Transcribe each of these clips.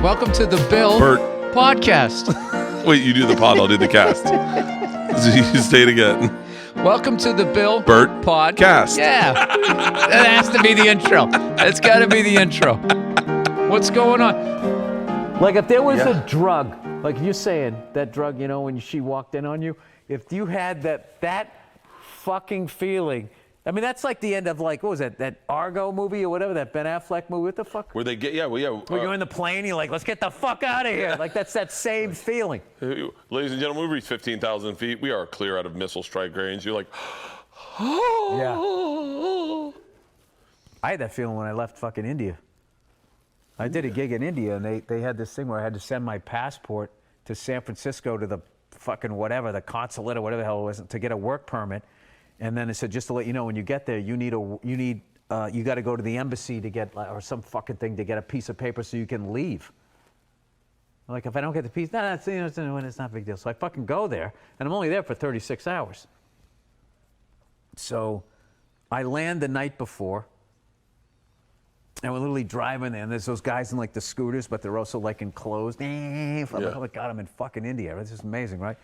Welcome to the Bert Podcast. Wait, you do the pod, I'll do the cast. So you say it again. Welcome to the Bert Podcast. Yeah, that has to be the intro. That's got to be the intro. What's going on? Like if there was a drug, like you're saying, that drug, you know, when she walked in on you, if you had that fucking feeling, I mean, that's like the end of like, what was that Argo movie or whatever, that Ben Affleck movie, what the fuck? Where they get, Where you're in the plane, you're like, let's get the fuck out of here. Like that's that same feeling. Ladies and gentlemen, we reached 15,000 feet. We are clear out of missile strike range. You're like, Yeah. I had that feeling when I left fucking India. I did a gig in India, and they had this thing where I had to send my passport to San Francisco to the fucking whatever, the consulate or whatever the hell it was, to get a work permit. And then they said, just to let you know, when you get there, you got to go to the embassy to get, or some fucking thing to get a piece of paper so you can leave. I'm like, if I don't get the piece, it's not a big deal. So I fucking go there, and I'm only there for 36 hours. So I land the night before, and we're literally driving there, and there's those guys in like the scooters, but they're also like enclosed. Oh my God, I'm in fucking India. This is amazing, right?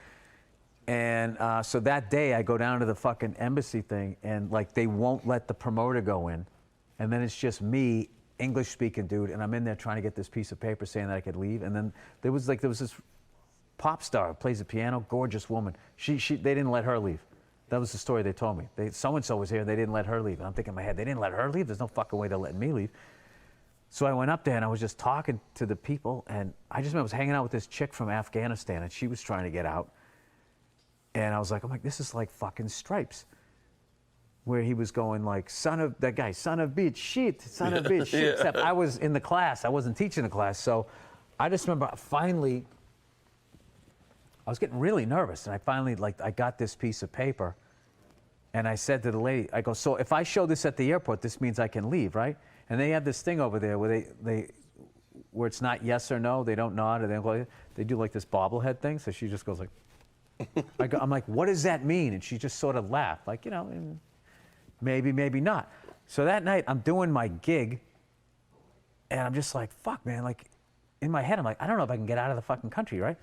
And so that day I go down to the fucking embassy thing, and like they won't let the promoter go in. And then it's just me, English speaking dude, and I'm in there trying to get this piece of paper saying that I could leave. And then there was this pop star, plays the piano, gorgeous woman. They didn't let her leave. That was the story they told me. So-and-so was here, and they didn't let her leave. And I'm thinking in my head, they didn't let her leave? There's no fucking way they're letting me leave. So I went up there, and I was just talking to the people, and I just remember I was hanging out with this chick from Afghanistan, and she was trying to get out. And I was like, this is like fucking Stripes. Where he was going like, son of bitch, shit, son of bitch, shit. Except I was in the class, I wasn't teaching the class. So I just remember finally, I was getting really nervous. And I finally, I got this piece of paper. And I said to the lady, I go, so if I show this at the airport, this means I can leave, right? And they have this thing over there where where it's not yes or no, they don't nod, or they do like this bobblehead thing. So she just goes like, I'm like, what does that mean? And she just sort of laughed, like, maybe, maybe not. So that night, I'm doing my gig, and I'm just like, fuck, man. Like, in my head, I'm like, I don't know if I can get out of the fucking country, right?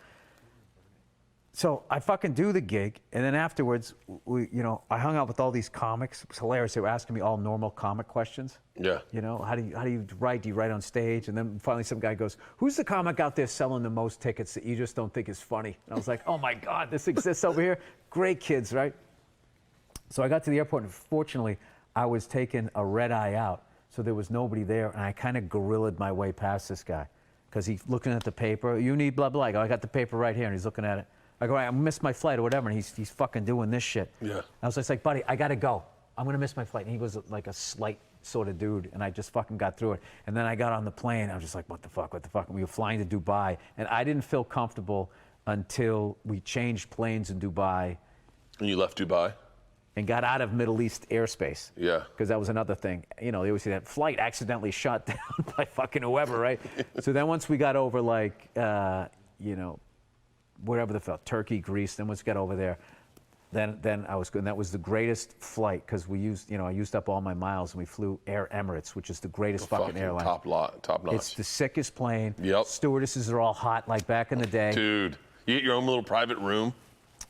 So I fucking do the gig, and then afterwards, I hung out with all these comics. It was hilarious. They were asking me all normal comic questions. Yeah. How do you write? Do you write on stage? And then finally some guy goes, who's the comic out there selling the most tickets that you just don't think is funny? And I was like, oh my God, this exists over here? Great kids, right? So I got to the airport, and fortunately, I was taking a red eye out, so there was nobody there, and I kind of guerrillaed my way past this guy, because he's looking at the paper. You need blah, blah. I go, I got the paper right here, and he's looking at it. I go, I missed my flight or whatever, and he's fucking doing this shit. Yeah. I was just like, buddy, I gotta go. I'm gonna miss my flight. And he was like a slight sort of dude, and I just fucking got through it. And then I got on the plane, I was just like, what the fuck? And we were flying to Dubai, and I didn't feel comfortable until we changed planes in Dubai. And you left Dubai? And got out of Middle East airspace. Yeah. Because that was another thing. They always say that flight accidentally shot down by fucking whoever, right? So then once we got over wherever the fuck, Turkey, Greece, then once we got over there, then I was good. And that was the greatest flight, because we used, I used up all my miles, and we flew Air Emirates, which is the greatest fucking airline. Top notch. It's the sickest plane. Yep. Stewardesses are all hot like back in the day. Dude, you get your own little private room.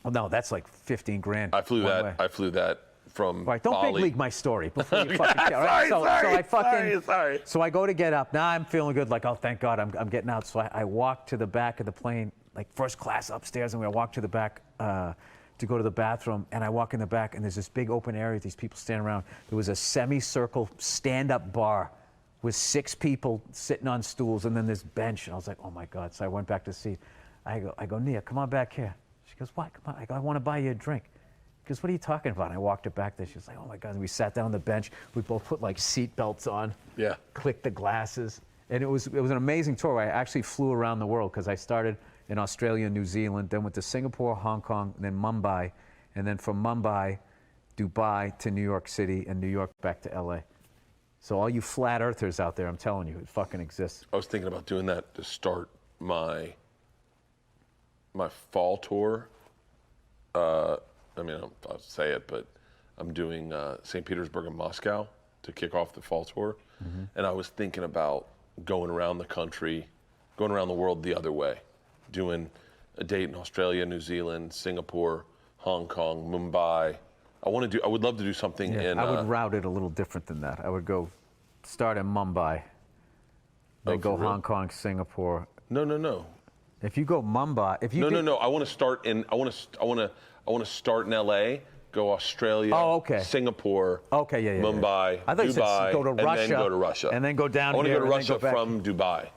Well, no, that's like 15 grand. I flew that from Right, don't Bali. big league my story before you fucking kill. Right? Sorry. So I go to get up. Now I'm feeling good, like, oh, thank God, I'm getting out. So I walk to the back of the plane, like first class upstairs, and I walk to the back to go to the bathroom, and I walk in the back, and there's this big open area with these people standing around. There was a semicircle stand-up bar with 6 people sitting on stools, and then this bench. And I was like, oh my God. So I went back to the seat. I go, Nia, come on back here. She goes, what? Come on. I go, I want to buy you a drink. She goes, what are you talking about? And I walked her back there. She was like, oh my God. And we sat down on the bench. We both put like seat belts on. Yeah. Clicked the glasses. And it was an amazing tour. I actually flew around the world, because I started in Australia and New Zealand, then went to Singapore, Hong Kong, and then Mumbai. And then from Mumbai, Dubai to New York City, and New York back to LA. So all you flat earthers out there, I'm telling you, it fucking exists. I was thinking about doing that to start my fall tour. I'll say it, but I'm doing St. Petersburg and Moscow to kick off the fall tour. Mm-hmm. And I was thinking about going around the country going around the world the other way, doing a date in Australia, New Zealand, Singapore, Hong Kong, Mumbai. I would love to do something in. I would route it a little different than that. I would go start in Mumbai, then go Hong Kong, Singapore. No. If you go Mumbai, No. I want to start in. I want to start in L.A. Go Australia. Oh, okay. Singapore. Okay, yeah. Mumbai. I thought you Dubai. said go to Russia. And then go to Russia. And then go down I want to here go to and then Russia go back. from Dubai.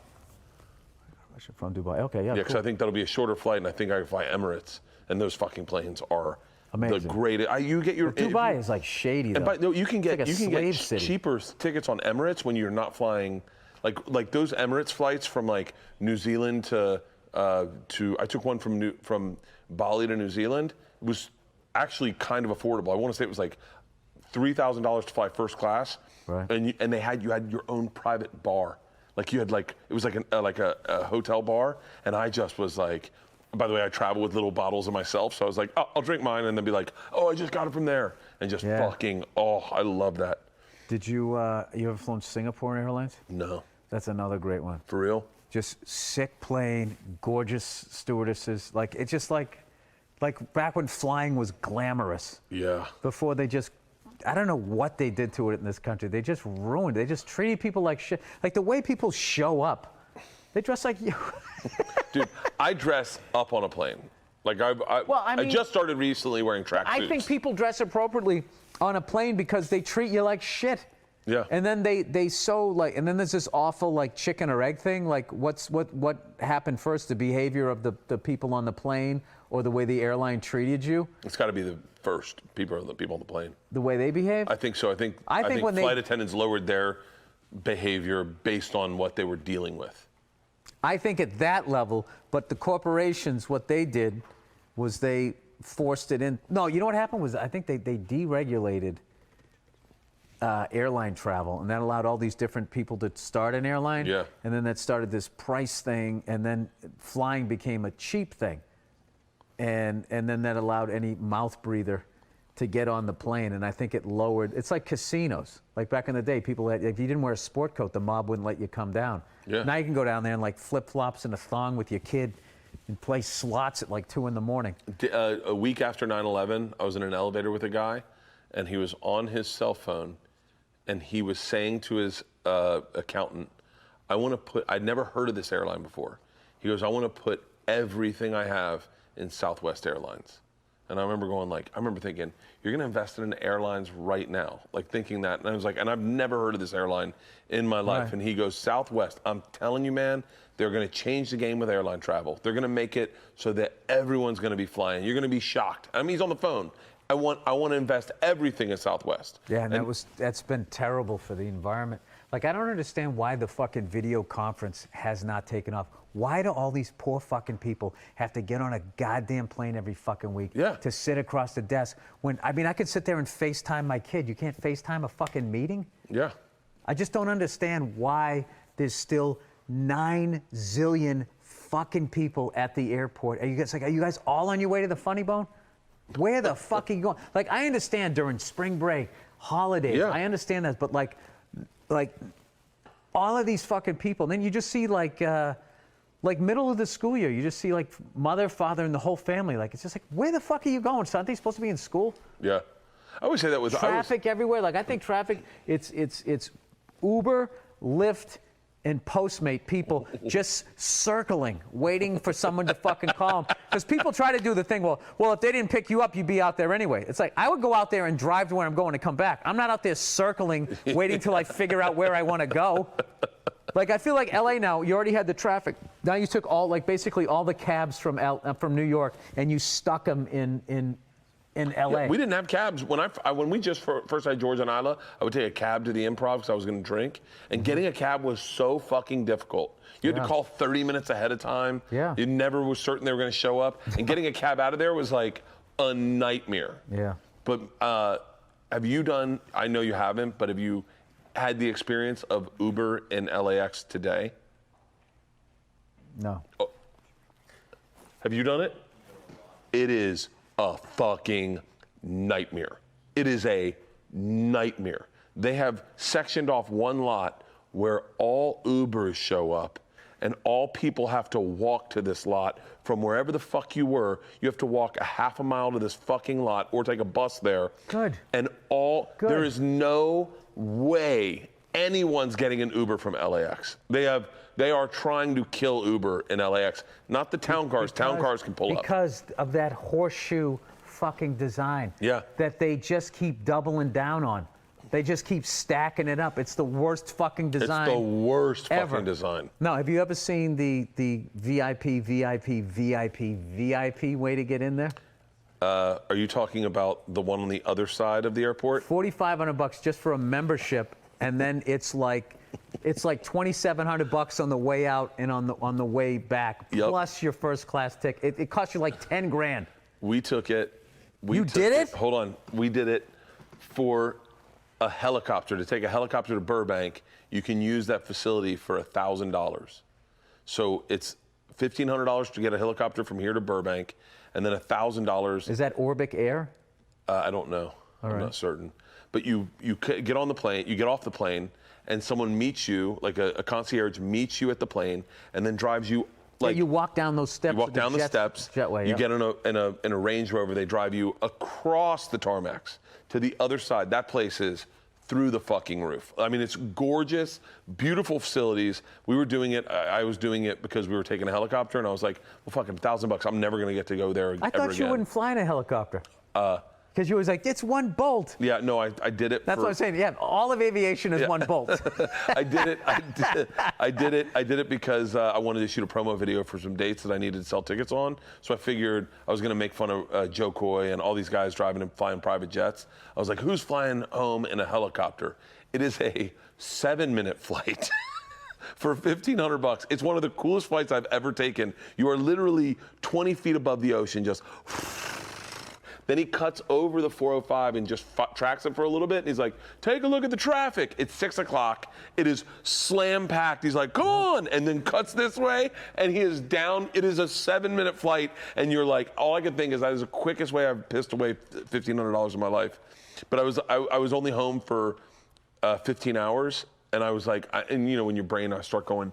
Russia from Dubai. Okay, yeah. Yeah, because I think that'll be a shorter flight, and I think I can fly Emirates, and those fucking planes are amazing. the greatest. You get your Dubai is like shady. And Though. you can get like cheaper tickets on Emirates when you're not flying, like those Emirates flights from like New Zealand to I took one from Bali to New Zealand. It was actually kind of affordable. I want to say it was like $3,000 to fly first class, right? And you had your own private bar. Like you had it was like a hotel bar, and I just was like, by the way, I travel with little bottles of myself, so I was like, oh, I'll drink mine, and then be like, oh, I just got it from there, and just fucking, I love that. Did you ever flown Singapore Airlines? No. That's another great one. For real? Just sick plane, gorgeous stewardesses. Like it's just like back when flying was glamorous. Yeah. Before they just, I don't know what they did to it in this country. They just ruined it. They just treated people like shit. Like the way people show up, they dress like you. Dude, I dress up on a plane. Like I just started recently wearing tracksuits. I think people dress appropriately on a plane because they treat you like shit. Yeah. And then they so like, and then there's this awful like chicken or egg thing. Like what happened first? The behavior of the people on the plane or the way the airline treated you? It's got to be the first people on the plane. The way they behave? I think so. I think when flight attendants lowered their behavior based on what they were dealing with. I think at that level, but the corporations, what they did was they forced it in. No, you know what happened was I think they deregulated airline travel, and that allowed all these different people to start an airline. Yeah. And then that started this price thing, and then flying became a cheap thing. And then that allowed any mouth breather to get on the plane, and I think it lowered. It's like casinos. Like back in the day, people had, if you didn't wear a sport coat, the mob wouldn't let you come down. Yeah. Now you can go down there in like flip-flops and a thong with your kid and play slots at like 2 a.m. A week after 9/11, I was in an elevator with a guy, and he was on his cell phone, and he was saying to his accountant, I'd never heard of this airline before. He goes, I want to put everything I have in Southwest Airlines. And I remember thinking, you're going to invest in airlines right now, like thinking that. And I was like, and I've never heard of this airline in my life. Right. And he goes, Southwest, I'm telling you, man, they're going to change the game with airline travel. They're going to make it so that everyone's going to be flying. You're going to be shocked. I mean, he's on the phone. I want to invest everything in Southwest. Yeah, and that's been terrible for the environment. Like, I don't understand why the fucking video conference has not taken off. Why do all these poor fucking people have to get on a goddamn plane every fucking week to sit across the desk? I could sit there and FaceTime my kid. You can't FaceTime a fucking meeting? Yeah. I just don't understand why there's still 9 zillion fucking people at the airport. Are you guys all on your way to the Funny Bone? Where the fuck are you going? Like, I understand during spring break, holidays, I understand that, but like all of these fucking people, and then you just see like middle of the school year, you just see like mother, father, and the whole family. Like, it's just like, where the fuck are you going? Aren't they supposed to be in school? Yeah. I always say that with traffic everywhere. Like, I think traffic, it's Uber, Lyft, and Postmate people just circling, waiting for someone to fucking call them. Because people try to do the thing, well, if they didn't pick you up, you'd be out there anyway. It's like, I would go out there and drive to where I'm going and come back. I'm not out there circling, waiting till I figure out where I want to go. Like, I feel like LA now, you already had the traffic. Now you took basically all the cabs from New York, and you stuck them in LA. Yeah, we didn't have cabs. When we just first had George and Isla, I would take a cab to the Improv because I was going to drink. And getting a cab was so fucking difficult. You had to call 30 minutes ahead of time. Yeah. You never was certain they were going to show up. And getting a cab out of there was like a nightmare. Yeah. But have you done, I know you haven't, but have you had the experience of Uber in LAX today? No. Oh. Have you done it? It is a fucking nightmare. It is a nightmare. They have sectioned off one lot where all Ubers show up, and all people have to walk to this lot from wherever the fuck you were. You have to walk a half a mile to this fucking lot or take a bus there. Good. And there is no way anyone's getting an Uber from LAX. They are trying to kill Uber in LAX. Not the town cars. Town cars can pull up. Because of that horseshoe fucking design. Yeah. That they just keep doubling down on. They just keep stacking it up. It's the worst fucking design. It's the worst ever. fucking design. No, have you ever seen the VIP way to get in there? Are you talking about the one on the other side of the airport? $4,500 just for a membership, and then it's like $2,700 on the way out and on the way back, plus your first class ticket. It costs you like 10 grand. We took it. You did it? Hold on. We did it for a helicopter. To take a helicopter to Burbank, you can use that facility for $1,000. So it's $1,500 to get a helicopter from here to Burbank, and then $1,000. Is that Orbic Air? I don't know. I'm not certain. But you get on the plane, you get off the plane, and someone meets you, like a concierge meets you at the plane, and then drives you. Like, you walk down those steps. You walk down the steps. Jetway, you get in a Range Rover. They drive you across the tarmacs to the other side. That place is through the fucking roof. I mean, it's gorgeous, beautiful facilities. We were doing it. I was doing it because we were taking a helicopter, and I was like, well, fucking $1,000. I'm never gonna get to go there ever again. I thought you wouldn't fly in a helicopter. Because you was like, it's one bolt. Yeah, no, I did it. That's what I'm saying. Yeah, all of aviation is one bolt. I did it because I wanted to shoot a promo video for some dates that I needed to sell tickets on. So I figured I was going to make fun of Joe Coy and all these guys driving and flying private jets. I was like, who's flying home in a helicopter? It is a 7-minute flight. For $1,500. It's one of the coolest flights I've ever taken. You are literally 20 feet above the ocean, just. Then he cuts over the 405 and just tracks it for a little bit. And he's like, take a look at the traffic. It's 6 o'clock. It is slam packed. He's like, come on. And then cuts this way. And he is down. It is a 7-minute flight. And you're like, all I can think is that is the quickest way I've pissed away $1,500 in my life. But I was only home for 15 hours. And I was like, and you know, when your brain, I start going,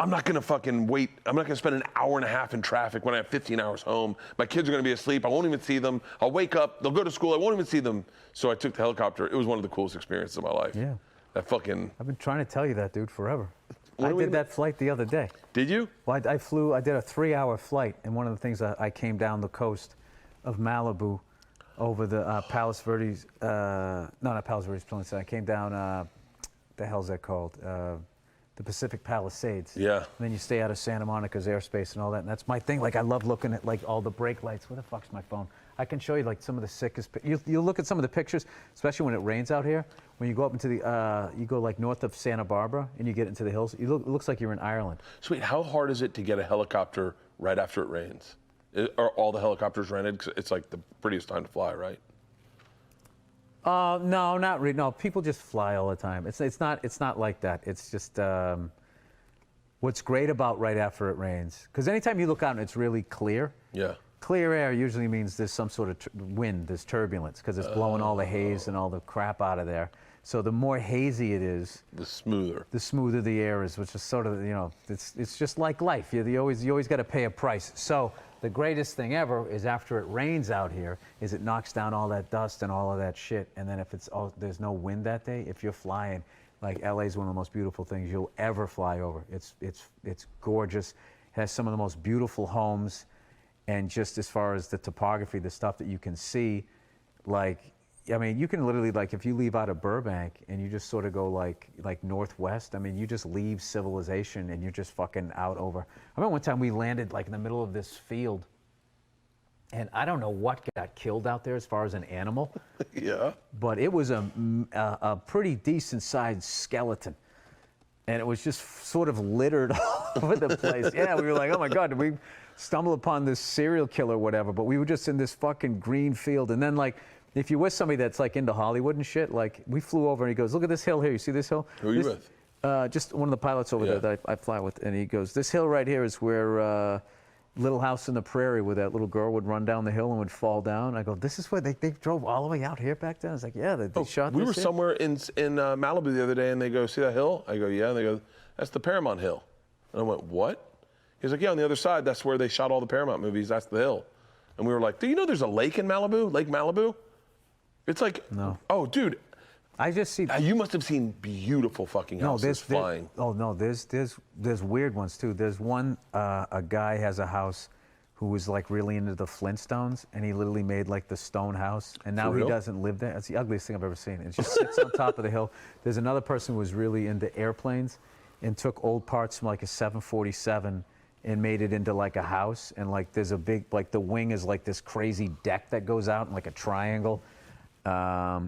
I'm not gonna fucking wait. I'm not gonna spend an hour and a half in traffic when I have 15 hours home. My kids are gonna be asleep. I won't even see them. I'll wake up, they'll go to school, I won't even see them. So I took the helicopter. It was one of the coolest experiences of my life. Yeah. That fucking. I've been trying to tell you that, dude, forever. I did that flight the other day. Did you? Well, I did a 3-hour flight, and one of the things I came down the coast of Malibu over the Palos Verdes, not Palos Verdes, I came down, the hell's that called? The Pacific Palisades. Yeah. And then you stay out of Santa Monica's airspace and all that. And that's my thing. Like, I love looking at like all the brake lights. Where the fuck's my phone? I can show you like some of the sickest. You look at some of the pictures, especially when it rains out here. When you go up into the, you go like north of Santa Barbara and you get into the hills. It looks like you're in Ireland. Sweet. How hard is it to get a helicopter right after it rains? Are all the helicopters rented? 'Cause it's like the prettiest time to fly, right? No, not really. No, people just fly all the time. It's not like that. It's just what's great about right after it rains, because anytime you look out and it's really clear. Yeah. Clear air usually means there's some sort of wind, there's turbulence, because it's blowing all the haze and all the crap out of there. So the more hazy it is, the smoother the air is, which is sort of, you know, it's just like life. You always got to pay a price. So the greatest thing ever is after it rains out here, is it knocks down all that dust and all of that shit. And then if there's no wind that day, if you're flying, like LA is one of the most beautiful things you'll ever fly over. It's gorgeous. It has some of the most beautiful homes, and just as far as the topography, the stuff that you can see, like. I mean, you can literally, like, if you leave out of Burbank and you just sort of go like northwest, I mean, you just leave civilization and you're just fucking out over. I remember one time we landed like in the middle of this field, and I don't know what got killed out there as far as an animal. Yeah. But it was a pretty decent sized skeleton. And it was just sort of littered all over the place. Yeah, we were like, oh my God, did we stumble upon this serial killer or whatever? But we were just in this fucking green field. And then, like, if you're with somebody that's like into Hollywood and shit, like, we flew over and he goes, look at this hill here. You see this hill? Who are you with? Just one of the pilots over there that I fly with. And he goes, this hill right here is where Little House in the Prairie, where that little girl would run down the hill and would fall down. I go, this is where they drove all the way out here back then? I was like, yeah, they shot We this were here. somewhere in Malibu the other day, and they go, see that hill? I go, yeah. And they go, that's the Paramount Hill. And I went, what? He's like, yeah, on the other side, that's where they shot all the Paramount movies. That's the hill. And we were like, do you know there's a lake in Malibu? Lake Malibu? It's like, No. Oh, dude. I just see. You must have seen beautiful fucking houses flying. There's weird ones too. There's one, a guy has a house who was like really into the Flintstones, and he literally made like the stone house, and now he doesn't live there. It's the ugliest thing I've ever seen. It just sits on top of the hill. There's another person who was really into airplanes and took old parts from like a 747 and made it into like a house, and like there's a big, like the wing is like this crazy deck that goes out in like a triangle.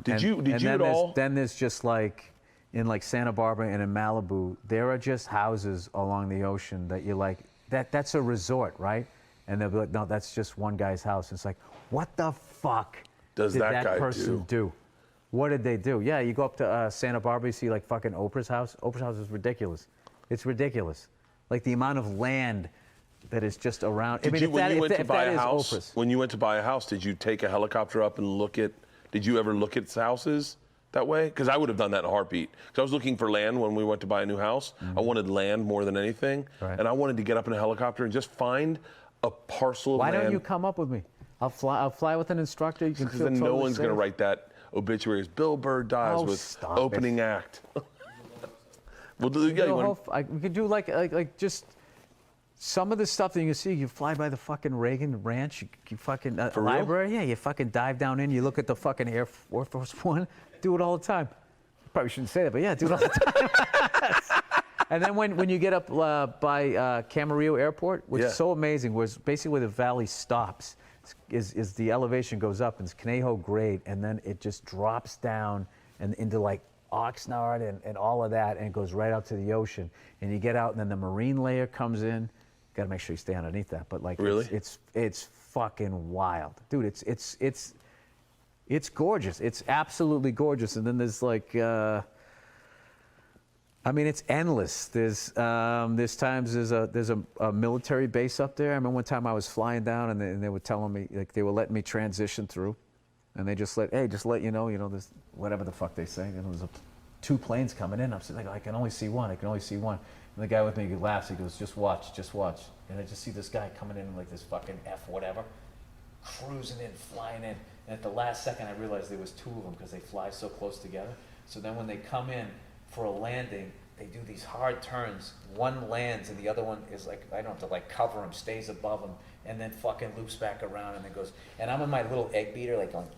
Did you at all? Then there's just like in like Santa Barbara and in Malibu, there are just houses along the ocean that you're like, that's a resort, right? And they'll be like, no, that's just one guy's house. It's like, what the fuck did that guy person do? What did they do? Yeah, you go up to Santa Barbara, you see like fucking Oprah's house. Oprah's house is ridiculous. It's ridiculous. Like the amount of land that is just around. When you went to buy a house, did you take a helicopter up and look at? Did you ever look at houses that way? Because I would have done that in a heartbeat. Because I was looking for land when we went to buy a new house. Mm-hmm. I wanted land more than anything, and I wanted to get up in a helicopter and just find a parcel of land. Why don't you come up with me? I'll fly with an instructor. You can feel then totally no one's safe. going to write that obituary as Bill Burr dies with opening act. We could do like just some of the stuff that you can see. You fly by the fucking Reagan Ranch, you fucking library. Real? Yeah, you fucking dive down in. You look at the fucking Air Force One. Do it all the time. Probably shouldn't say that, but yeah, do it all the time. And then when you get up by Camarillo Airport, which is so amazing, was basically where the valley stops, is the elevation goes up and it's Conejo grade, and then it just drops down and into like Oxnard and all of that, and it goes right out to the ocean. And you get out, and then the marine layer comes in. Got to make sure you stay underneath that. But like, really, it's fucking wild, dude. It's gorgeous. It's absolutely gorgeous. And then there's like, I mean, it's endless. There's times there's a military base up there. I remember one time I was flying down, and they were telling me, like, they were letting me transition through, and they just let you know, there's whatever the fuck they say. There's two planes coming in. I'm saying, like, I can only see one. And the guy with me, he laughs. He goes, just watch. And I just see this guy coming in like this fucking F whatever, cruising in, flying in. And at the last second, I realized there was two of them because they fly so close together. So then when they come in for a landing, they do these hard turns. One lands and the other one is like, I don't have to like cover him, stays above him, and then fucking loops back around and then goes. And I'm in my little egg beater, like going,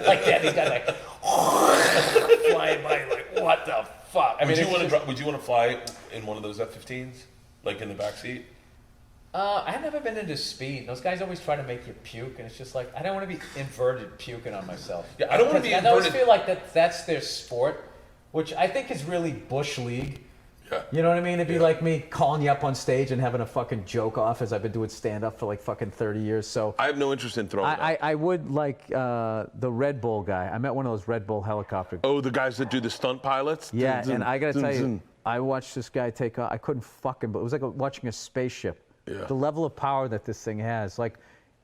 like that. These guys like flying by, like, what the fuck? I mean, would you want to fly in one of those F-15s, like in the back seat? I've never been into speed. Those guys always try to make you puke, and it's just like, I don't want to be inverted puking on myself. Yeah, I don't want to be inverted. I always feel like that's their sport, which I think is really Bush League. Yeah. You know what I mean? It'd be like me calling you up on stage and having a fucking joke off, as I've been doing stand-up for like fucking 30 years. So I have no interest in throwing I would like the Red Bull guy. I met one of those Red Bull helicopter. Oh, the guys that do the stunt pilots? Yeah, and I got to tell you, I watched this guy take off. I couldn't fucking, but it was like watching a spaceship. Yeah. The level of power that this thing has. Like,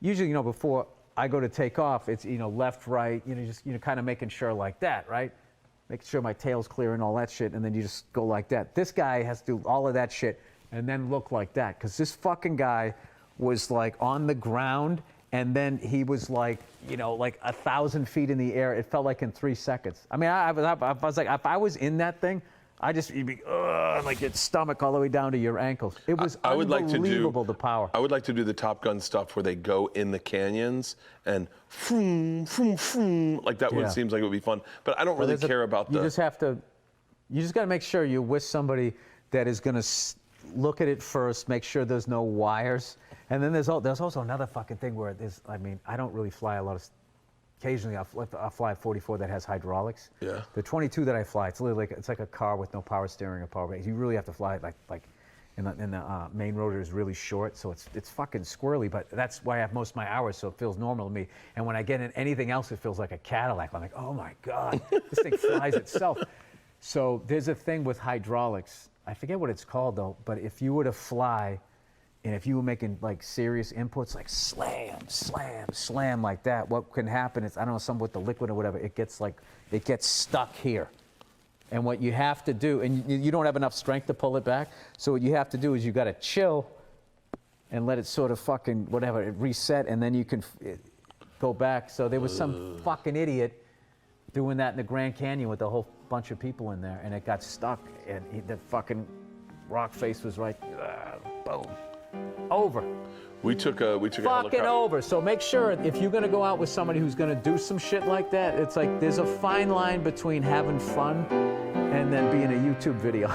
usually, before I go to take off, it's, left, right, just, kind of making sure like that, right? Making sure my tail's clear and all that shit, and then you just go like that. This guy has to do all of that shit and then look like that, because this fucking guy was like on the ground, and then he was like, like 1,000 feet in the air. It felt like in 3 seconds. I mean, I was like, if I was in that thing, you'd be like your stomach all the way down to your ankles. It was unbelievable, the power. I would like to do the Top Gun stuff where they go in the canyons and vroom, vroom, vroom, like that. Would seems like it would be fun, but I don't really care about You just got to make sure you're with somebody that is going to look at it first, make sure there's no wires, and then there's also another fucking thing where I don't really fly a lot of. Occasionally, I'll fly a 44 that has hydraulics. Yeah. The 22 that I fly, it's literally like a car with no power steering or power brakes. You really have to fly it like in the main rotor is really short, so it's fucking squirrely. But that's why I have most of my hours, so it feels normal to me. And when I get in anything else, it feels like a Cadillac. I'm like, oh my god, this thing flies itself. So there's a thing with hydraulics. I forget what it's called though. But if you were to fly. And if you were making like serious inputs, like slam, slam, slam like that, what can happen is, I don't know, something with the liquid or whatever, it gets stuck here. And what you have to do, and you don't have enough strength to pull it back, so what you have to do is you got to chill and let it sort of fucking, whatever, it reset, and then you can go back. So there was some fucking idiot doing that in the Grand Canyon with a whole bunch of people in there, and it got stuck, and the fucking rock face was right, boom, over. We took a Fucking helicopter. over. So make sure if you're gonna go out with somebody who's gonna do some shit like that, it's like there's a fine line between having fun and then being a YouTube video.